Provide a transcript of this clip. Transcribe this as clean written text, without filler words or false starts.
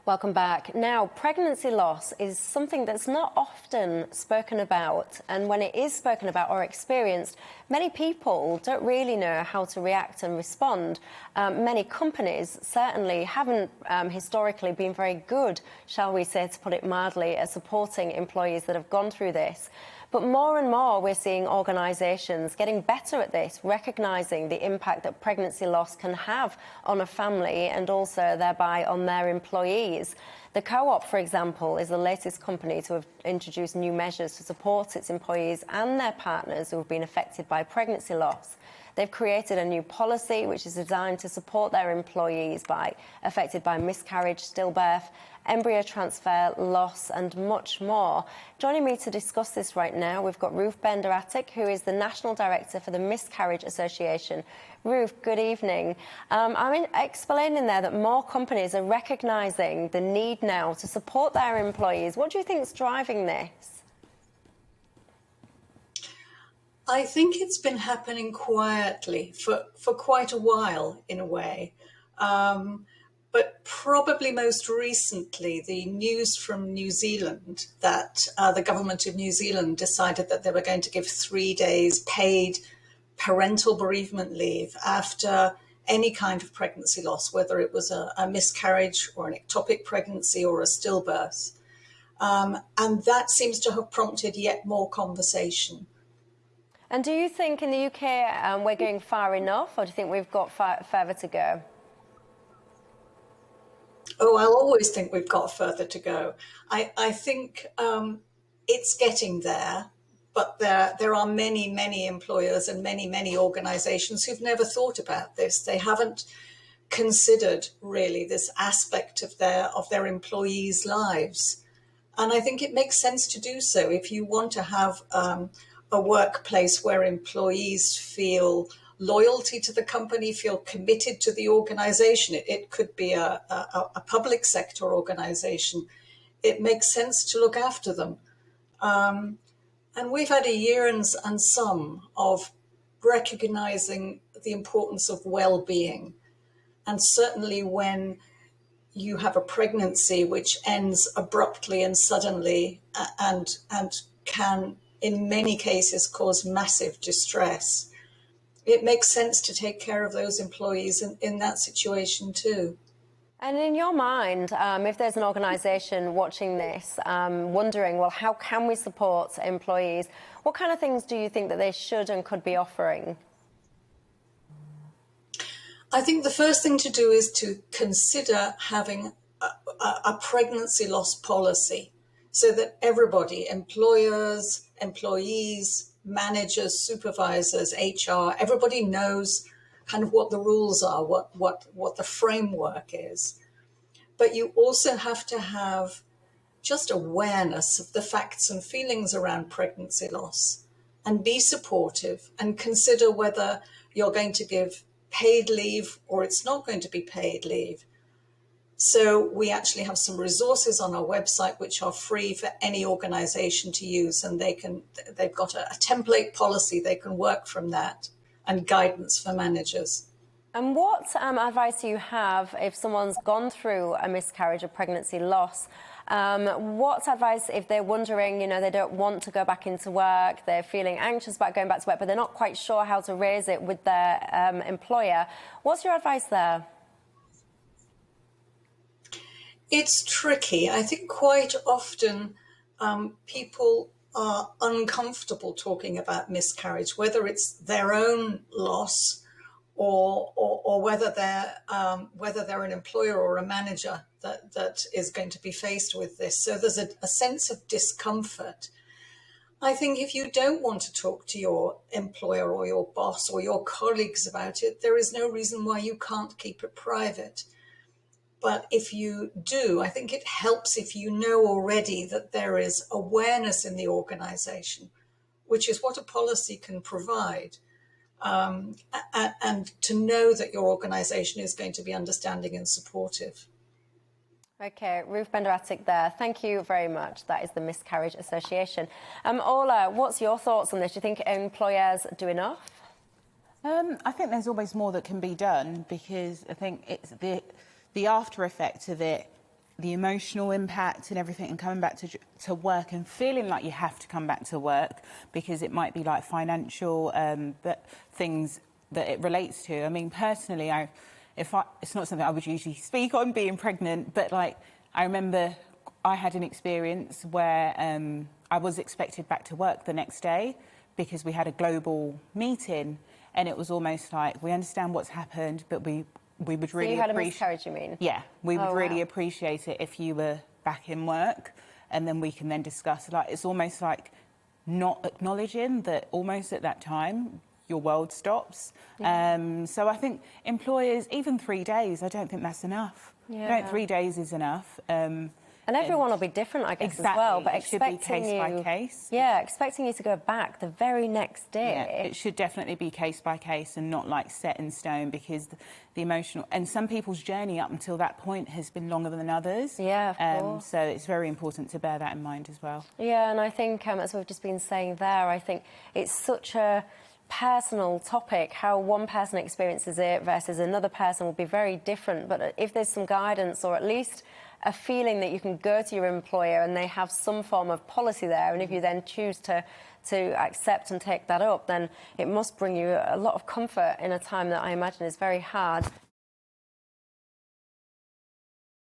Welcome back. Now, pregnancy loss is something that's not often spoken about, and when it is spoken about or experienced, many people don't really know how to react and respond. Many companies certainly haven't historically been very good, shall we say, to put it mildly, at supporting employees that have gone through this. But more and more we're seeing organisations getting better at this, recognising the impact that pregnancy loss can have on a family and also thereby on their employees. The Co-op, for example, is the latest company to have introduced new measures to support its employees and their partners who have been affected by pregnancy loss. They've created a new policy which is designed to support their employees affected by miscarriage, stillbirth, embryo transfer, loss and much more. Joining me to discuss this right now, we've got Ruth Atik, who is the National Director for the Miscarriage Association. Ruth, good evening. I'm explaining there that more companies are recognising the need now to support their employees. What do you think is driving this? I think it's been happening quietly for quite a while, in a way. But probably most recently, the news from New Zealand that the government of New Zealand decided that they were going to give 3 days paid parental bereavement leave after any kind of pregnancy loss, whether it was a miscarriage or an ectopic pregnancy or a stillbirth. And that seems to have prompted yet more conversation. And do you think in the UK we're going far enough, or do you think we've got further to go? Oh, I'll always think we've got further to go. I think it's getting there, but there are many employers and many organisations who've never thought about this. They haven't considered really this aspect of their employees' lives. And I think it makes sense to do so. If you want to have a workplace where employees feel loyalty to the company, feel committed to the organisation. It could be a public sector organisation. It makes sense to look after them. And we've had a year and some of recognising the importance of well-being. And certainly when you have a pregnancy which ends abruptly and suddenly and can, in many cases, cause massive distress, it makes sense to take care of those employees in that situation too. And in your mind, if there's an organisation watching this, wondering, well, how can we support employees? What kind of things do you think that they should and could be offering? I think the first thing to do is to consider having a pregnancy loss policy so that everybody, employers, employees, managers, supervisors, HR, everybody knows kind of what the rules are, what the framework is. But you also have to have just awareness of the facts and feelings around pregnancy loss and be supportive and consider whether you're going to give paid leave or it's not going to be paid leave. So we actually have some resources on our website which are free for any organisation to use, and they've got a template policy, they can work from that, and guidance for managers. And what advice do you have if someone's gone through a miscarriage or pregnancy loss? What advice if they're wondering, they don't want to go back into work, they're feeling anxious about going back to work, but they're not quite sure how to raise it with their employer? What's your advice there? It's tricky. I think quite often people are uncomfortable talking about miscarriage, whether it's their own loss or whether they're an employer or a manager that is going to be faced with this. So there's a sense of discomfort. I think if you don't want to talk to your employer or your boss or your colleagues about it, there is no reason why you can't keep it private. But if you do, I think it helps if you know already that there is awareness in the organisation, which is what a policy can provide, and to know that your organisation is going to be understanding and supportive. OK, Ruth Atik there. Thank you very much. That is the Miscarriage Association. Ola, what's your thoughts on this? Do you think employers do enough? I think there's always more that can be done, because I think it's the after effect of it the emotional impact and everything, and coming back to work and feeling like you have to come back to work because it might be like financial but things that it relates to. I mean, personally, it's not something I would usually speak on, being pregnant, but like I remember I had an experience where I was expected back to work the next day because we had a global meeting, and it was almost like, we understand what's happened, but we would really So you had a miscarriage, you mean? Yeah, we would really wow. appreciate it if you were back in work, and then we can then discuss. Like, it's almost like not acknowledging that almost at that time your world stops. Yeah. So I think employers, even 3 days, I don't think that's enough. Yeah. I don't think 3 days is enough. And everyone will be different, I guess, exactly. as well. But it should be expecting case you, by case. Yeah, expecting you to go back the very next day. Yeah, it should definitely be case by case and not like set in stone, because the emotional, and some people's journey up until that point has been longer than others. Yeah, of course. So it's very important to bear that in mind as well. Yeah, and I think, as we've just been saying there, I think it's such a personal topic. How one person experiences it versus another person will be very different. But if there's some guidance, or at least a feeling that you can go to your employer and they have some form of policy there, and if you then choose to accept and take that up, then it must bring you a lot of comfort in a time that I imagine is very hard.